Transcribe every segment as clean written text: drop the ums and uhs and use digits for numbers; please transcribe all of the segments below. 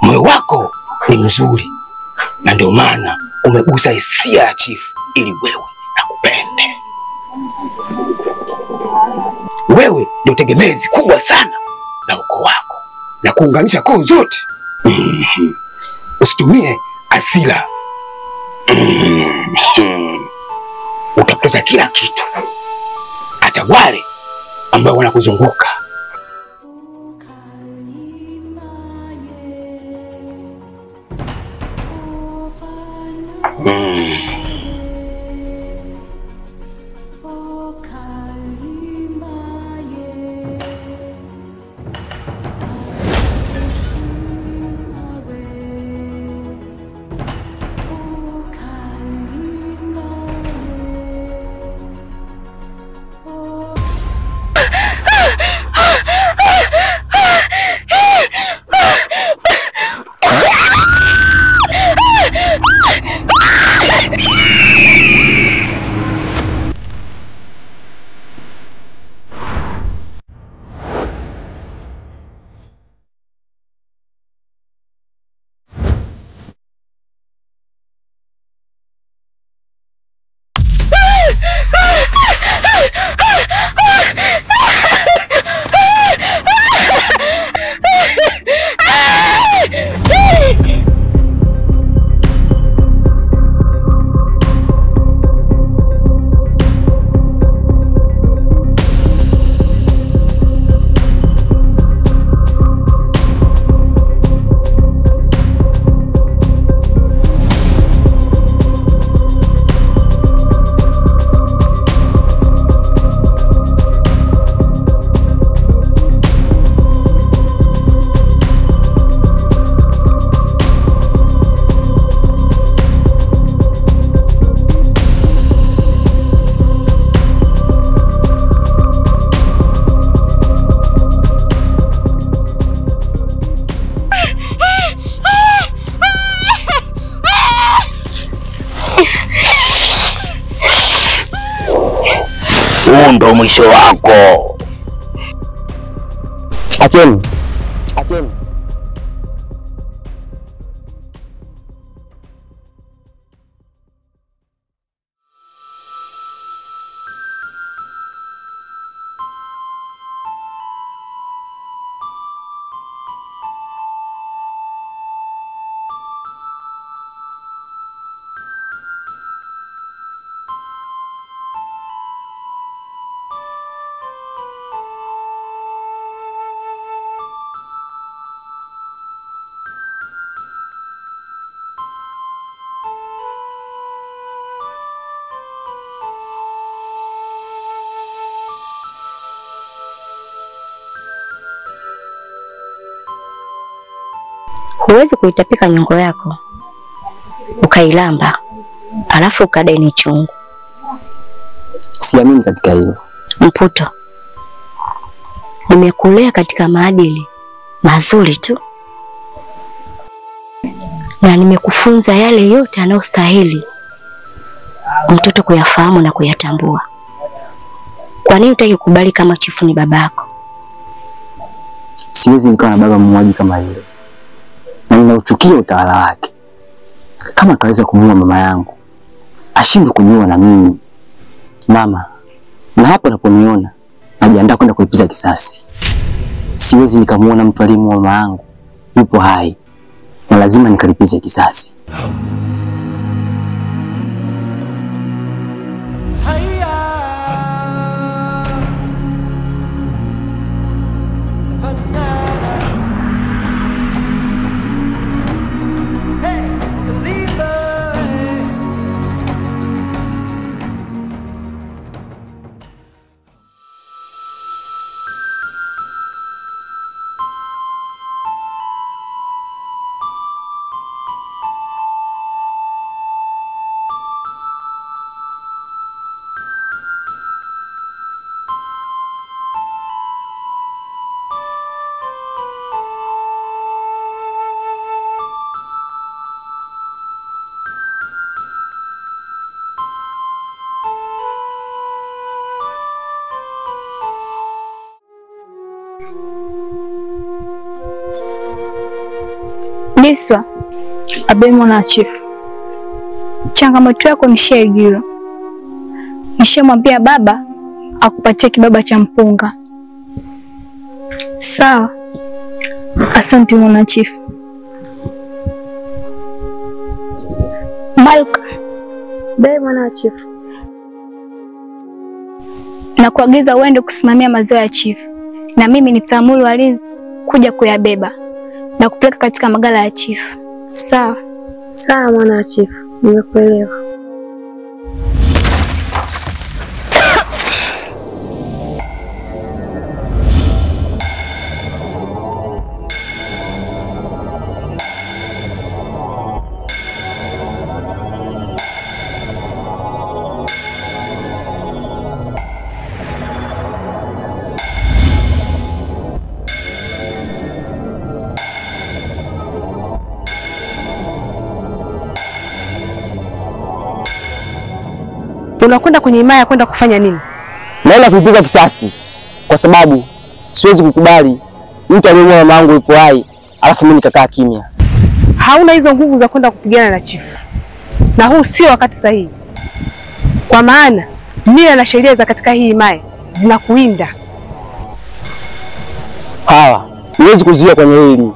Moyo wako ni mzuri na ndio maana umegusa hisia ya chifu ili wewe nakupende. Wewe ndio tegemezi kubwa sana la ukoo wako na kuunganisha koo zote. Usitumie hasira. Utapoteza kila kitu, hata wale ambao wanakuzunguka. Ndo mwisho wako. Acheni. Huwezi kuitapika nyongo yako ukailamba alafu ukadai ni chungu. Siamini katika hilo. Mputo, nimekulea katika maadili mazuri tu na nimekufunza yale yote yanayostahili mtoto kuyafahamu na kuyatambua. Kwa nini hutaki kukubali kama chifu ni babako? Siwezi nikawa na baba muuaji kama yule. Na ninauchukia utawala wake. Kama kaweza kumuua mama yangu, ashindwe kuniua na mimi. Mama, na hapo unaponiona najiandaa kwenda kulipiza kisasi. Siwezi nikamuona mtu aliyemuua mama yangu yupo hai, na lazima nikalipize kisasi. Kiswa, Abe mwana chifu, changamoto yako nishaijua. Nishamwambia baba akupatie kibaba cha mpunga. Sawa. Asante mwana chifu. Malka, Be mwana chifu, na kuagiza uende kusimamia mazao ya chifu, na mimi nitaamuru walinzi kuja kuyabeba na kupeleka katika magala ya chifu. Sawa? sawa mwana chifu, nimekuelewa. Unakwenda kwenye himaya kwenda kufanya nini? Naenda kulipiza kisasi kwa sababu siwezi kukubali mtu aliyeua mama yangu yupo hai alafu mimi nikakaa kimya. Hauna hizo nguvu za kwenda kupigana na chifu. Na huu sio wakati sahihi. Kwa maana mila na sheria za katika hii himaya zinakuinda. Hawa, niwezi kuzuia kwenye hili.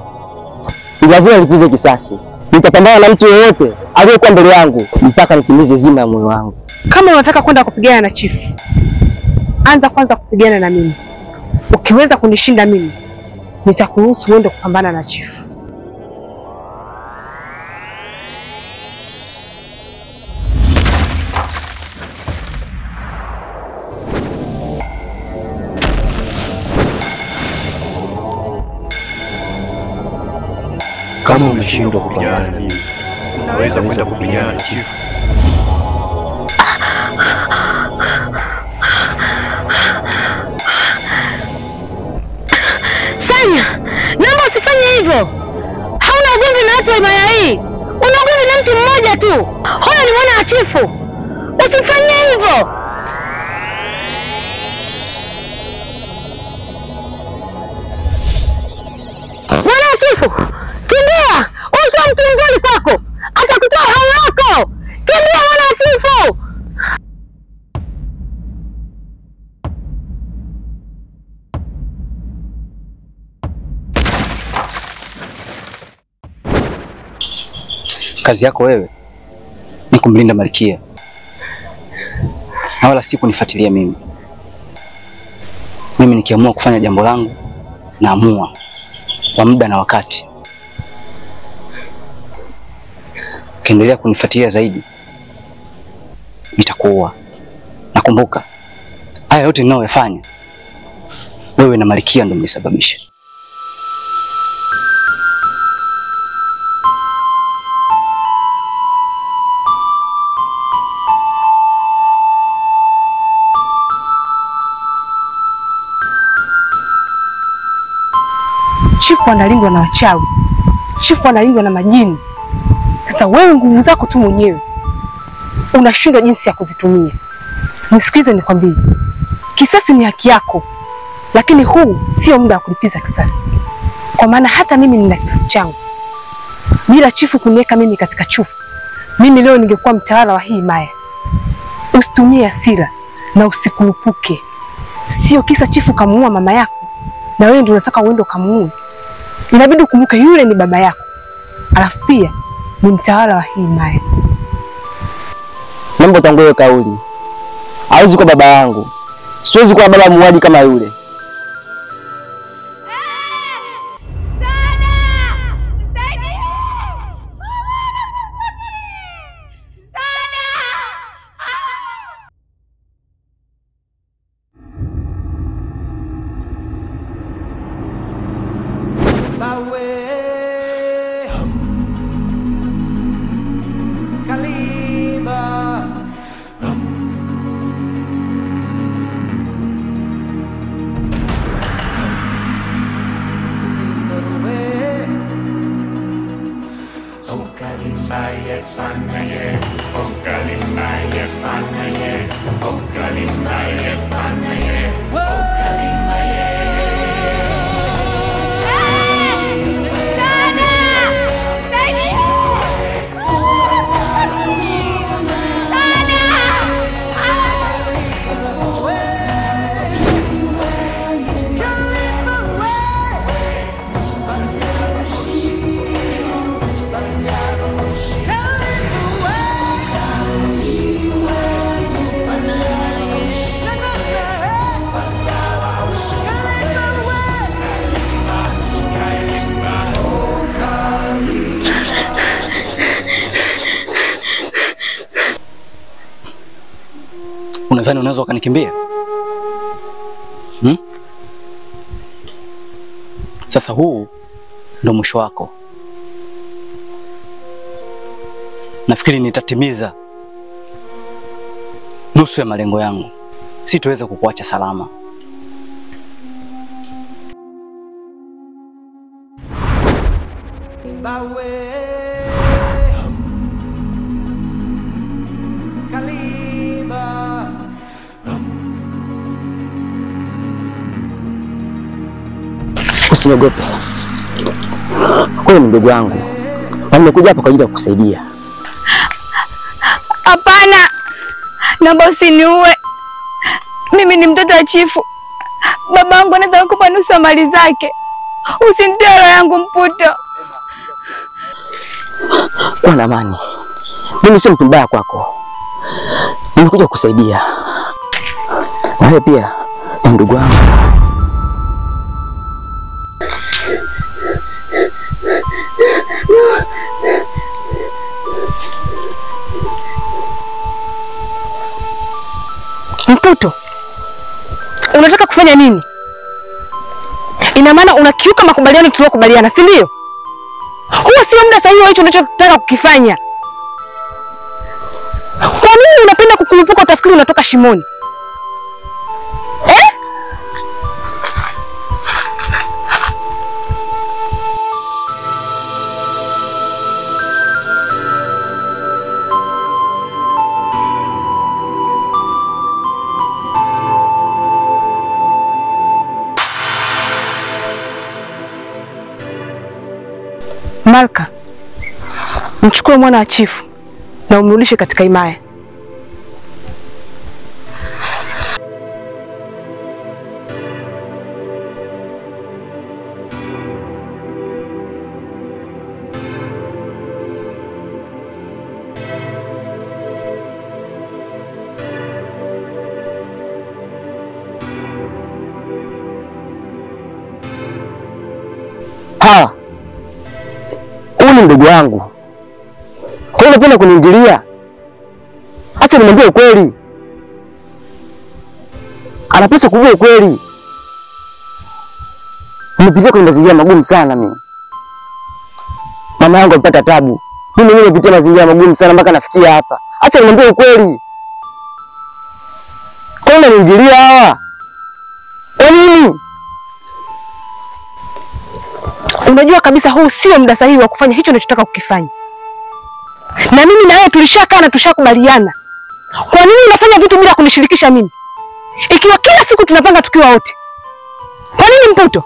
Ni lazima nilipize kisasi. Nitapambana na mtu yeyote aliyekuwa mbele yangu mpaka nikimize zima ya moyo wangu. Kama unataka kwenda kupigana na chifu, anza kwanza kupigana na mimi. Ukiweza kunishinda mimi, nitakuruhusu uende kupambana na chifu. Kama umeshindwa kupigana na mimi, unaweza kwenda kupigana na chifu. Sanya, naomba usifanye hivyo. Hauna ugomvi na watu wa himaya hii. Una ugomvi na mtu mmoja tu. Huyo ni mwana wa chifu. Usifanye hivyo. Mwana wa chifu, kimbia. Usio mtu mzuri kwako. Atakutoa hai yako. Kimbia mwana wa chifu. Kazi yako wewe ni kumlinda Malkia na wala si kunifuatilia mimi. Mimi nikiamua kufanya jambo langu naamua kwa muda na wakati. Ukiendelea kunifuatilia zaidi nitakuua. Nakumbuka haya yote ninayoyafanya wewe na Malkia ndio mmesababisha. Chifu analindwa na wachawi. Chifu analindwa na majini. Sasa wewe nguvu zako tu mwenyewe unashindwa jinsi ya kuzitumia. Nisikilize nikwambie. Kisasi ni haki yako. Lakini huu sio muda wa kulipiza kisasi. Kwa maana hata mimi nina kisasi changu. Bila chifu kuniweka mimi katika chufu, mimi leo ningekuwa mtawala wa hii himaya. Usitumie hasira na usikurupuke. Sio kisa chifu kamuua mama yako na wewe ndio unataka uende kamuue. Inabidi ukumbuke yule ni baba yako. Alafu pia ni mtawala wa hii himaya. Mambo tangu kauli. Hawezi kuwa baba yangu. Siwezi kuwa baba muuaji kama yule. Unadhani unaweza ukanikimbia? Sasa huu ndo mwisho wako. Nafikiri nitatimiza nusu ya malengo yangu. Sitoweza kukuacha salama. Usiogope. Wewe ni ndugu yangu. Na nimekuja hapa kwa ajili ya kukusaidia. Hapana. Naomba usiniue. Mimi ni mtoto wa chifu. Babangu anaweza kukupa nusu ya mali zake. Usinitoe roho yangu Mputo. Kuwa na amani. Mimi sio mtu mbaya kwako. Nimekuja kukusaidia. Na wewe pia ni ndugu wangu. Mputo, unataka kufanya nini? Ina maana unakiuka makubaliano tuliyokubaliana, si ndio? Huo sio muda sahihi wa hicho unachotaka kukifanya. Kwa nini unapenda kukulupuka utafikiri unatoka shimoni? Malka, mchukue mwana wa chifu na umrudishe katika himaya. Huyu ndugu yangu. Kwa nini unapenda kuniingilia? Acha nimwambie ukweli. Anapaswa kujua ukweli. Nimepitia kwenye mazingira magumu sana mimi. Mama yangu alipata tabu. Mimi nimepitia mazingira magumu sana mpaka nafikia hapa. Acha nimwambie ukweli. Kwa nini unaniingilia hawa? Kwa nini? Unajua kabisa huu sio muda sahihi wa kufanya hicho unachotaka kukifanya. Na mimi na wewe tulishakaa na tushakubaliana. Kwa nini unafanya vitu bila kunishirikisha mimi? Ikiwa kila siku tunapanga tukiwa wote. Kwa nini Mputo?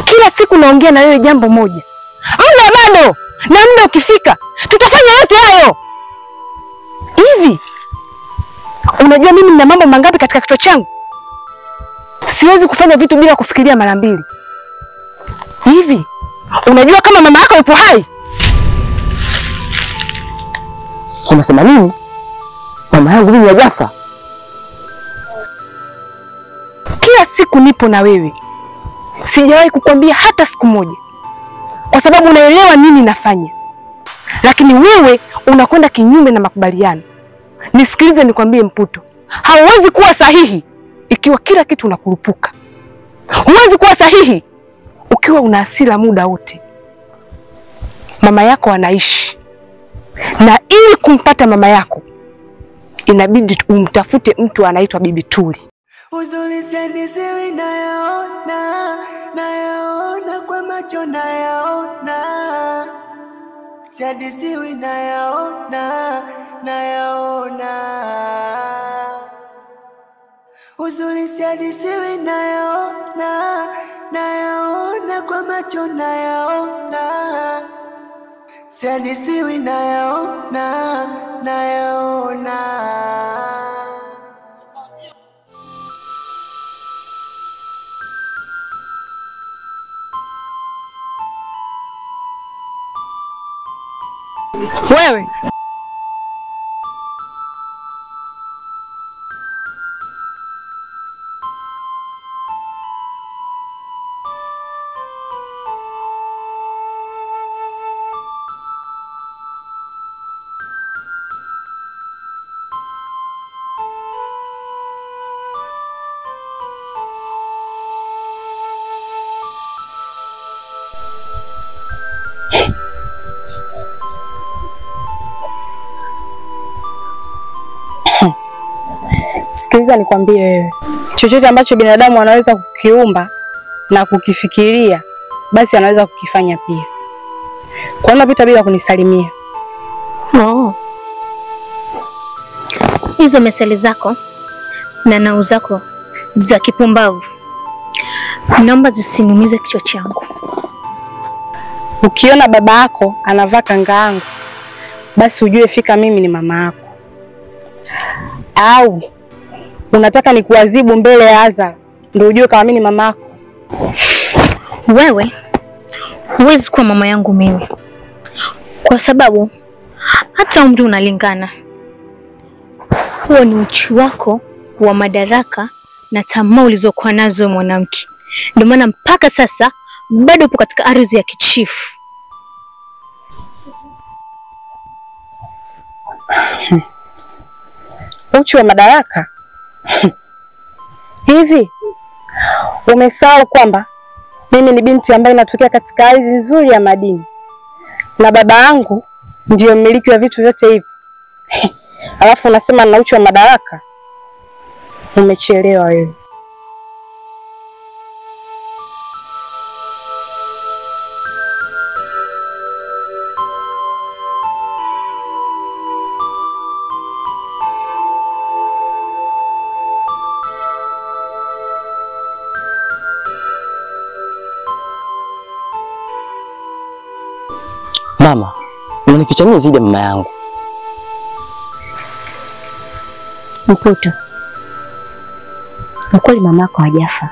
Kila siku naongea na wewe jambo moja. Muda bado, na muda ukifika tutafanya yote hayo. Hivi unajua mimi nina mambo mangapi katika kichwa changu? Siwezi kufanya vitu bila kufikiria mara mbili. Hivi unajua kama mama yako yupo hai? Unasema nini? Mama yangu mimi hajafa. Kila siku nipo na wewe. Sijawahi kukwambia hata siku moja. Kwa sababu unaelewa nini nafanya. Lakini wewe unakwenda kinyume na makubaliano. Nisikilize nikwambie Mputo. Hauwezi kuwa sahihi ikiwa kila kitu unakurupuka. Huwezi kuwa sahihi ukiwa una hasira muda wote. Mama yako anaishi. Na ili kumpata mama yako inabidi umtafute mtu anaitwa Bibi Tuli. Uzuri siwi nayaona kwa macho nayaona. Siadisiwi nayaona. Uzuri siadisiwi nayaona kwa macho nayaona. Siadisiwi nayaona. Wewe Sikiliza nikwambie wewe. Chochote ambacho binadamu anaweza kukiumba na kukifikiria, basi anaweza kukifanya pia. Kwa nini unapita bila kunisalimia? Oh. Hizo mesali zako na nau zako za kipumbavu naomba zisinumize kichwa changu. Ukiona baba yako anavaa kangaangu, basi ujue fika mimi ni mama yako. Au unataka nikuadhibu mbele ya Azar ndio ujue kama mimi ni mama yako? Wewe huwezi kuwa mama yangu mimi, kwa sababu hata umri unalingana. Huo ni uchu wako wa madaraka na tamaa ulizokuwa nazo mwanamke. Ndio maana mpaka sasa bado upo katika ardhi ya kichifu. Uchu wa madaraka? Hivi umesahau kwamba mimi ni binti ambaye natokea katika ardhi nzuri ya madini na baba yangu ndiyo mmiliki wa vitu vyote hivi? Alafu unasema na uchu wa madaraka? Umechelewa wewe. Mama, unanificha nini zidi ya mama yangu? Mputo, kwa kweli mamako hajafa.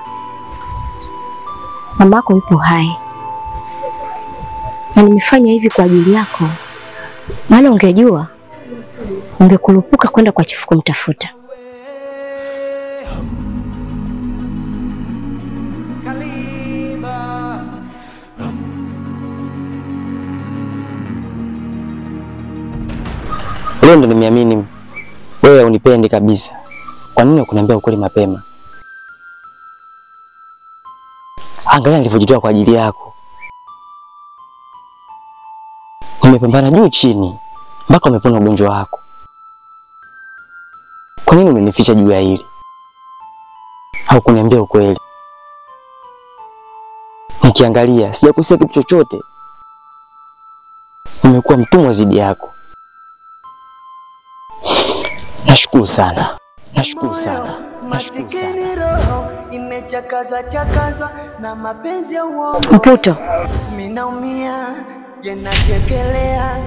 Mamako yupo hai. Na nimefanya hivi kwa ajili yako. Maana ungejua ungekurupuka kwenda kwa chifu kumtafuta. Leo ndo nimeamini wewe unipendi kabisa. Kwa nini ukuniambia ukweli mapema? Angalia nilivyojitoa kwa ajili yako. Umepambana juu chini mpaka umepona ugonjwa wako. Kwa nini umenificha juu ya hili? Haukuniambia ukweli. Nikiangalia sijakosea kitu chochote. Umekuwa mtumwa zidi yako. Nashukuru sana. Nashukuru sana. Masikini roho imechakazwa na mapenzi ya uongo. Mputo, Mimi naumia, je nachekelea,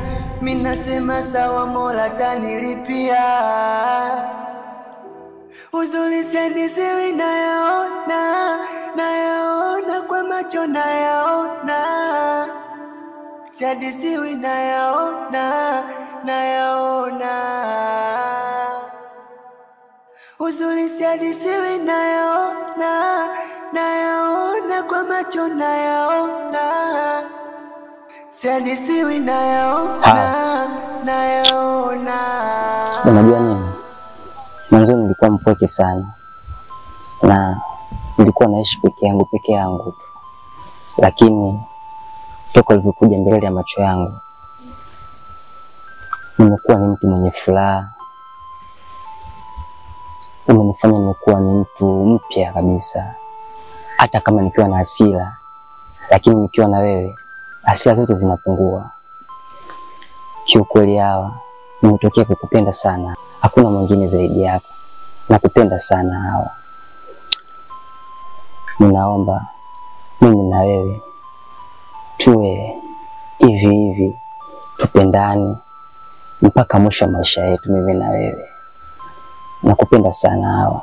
mimi nasema sawa, Mola tanilipia. Uzuri siwi nayaona kwa macho nayaona. Siwi nayaona. Uzuri siwi nayaona kwa macho nayaona. Siwi nayaona. Unajua nini? Mwanzo nilikuwa mpweke sana. Na nilikuwa naishi peke yangu. Lakini toka ulivyokuja mbele ya macho yangu, nimekuwa ni mtu mwenye furaha. Umenifanya nimekuwa ni mtu mpya kabisa. Hata kama nikiwa na hasira, lakini nikiwa na wewe, hasira zote zinapungua. Kiukweli Hawa, nimetokea kukupenda sana. Hakuna mwingine zaidi yako. Nakupenda sana Hawa. Ninaomba mimi na wewe tuwe hivi tupendane mpaka mwisho wa maisha yetu, mimi na wewe. Nakupenda sana Hawa.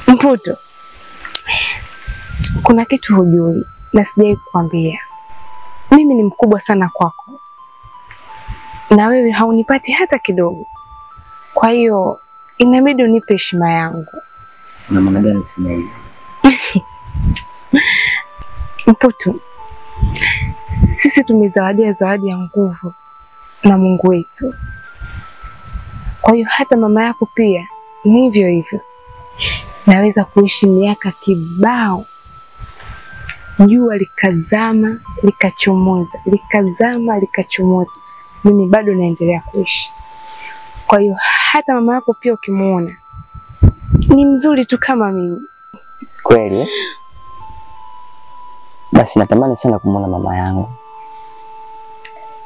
Mputo, kuna kitu hujui na sijai kukwambia. Mimi ni mkubwa sana kwako, na wewe haunipati hata kidogo. Kwa hiyo inabidi unipe heshima yangu. Una maana gani kusema hivyo? Mputo, sisi tumezawadia zawadi ya nguvu na Mungu wetu. Kwa hiyo hata mama yako pia ni hivyo hivyo. Naweza kuishi miaka kibao, jua likazama likachomoza, likazama likachomoza, mimi bado naendelea kuishi. Kwa hiyo hata mama yako pia ukimuona ni mzuri tu kama mimi. Kweli? Basi natamani sana kumuona mama yangu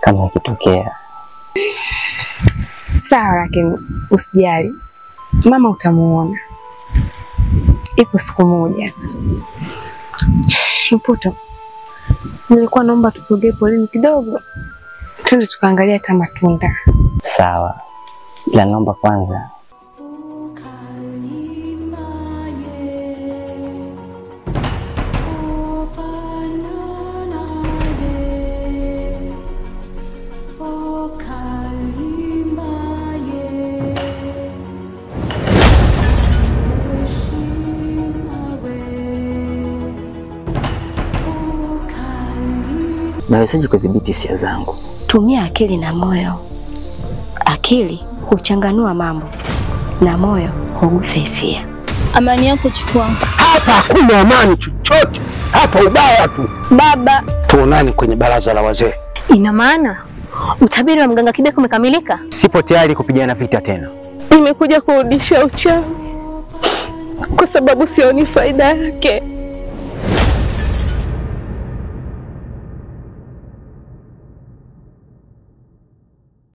kama ikitokea. Sawa, lakini usijali, mama utamuona. Ipo siku moja tu. Mputo, nilikuwa naomba tusogee polini kidogo, twende tukaangalia hata matunda. Sawa, ila naomba kwanza nawezaje kudhibiti hisia zangu? Tumia akili na moyo. Akili huchanganua mambo na moyo hugusa hisia. Amani yako chifu wangu. Hapa hakuna amani chochote, hapa ubaya tu. Baba, tuonane kwenye baraza la wazee. Ina maana utabiri wa mganga Kibeko umekamilika? Sipo tayari kupigana vita tena. Nimekuja kurudisha uchawi kwa sababu sioni faida yake.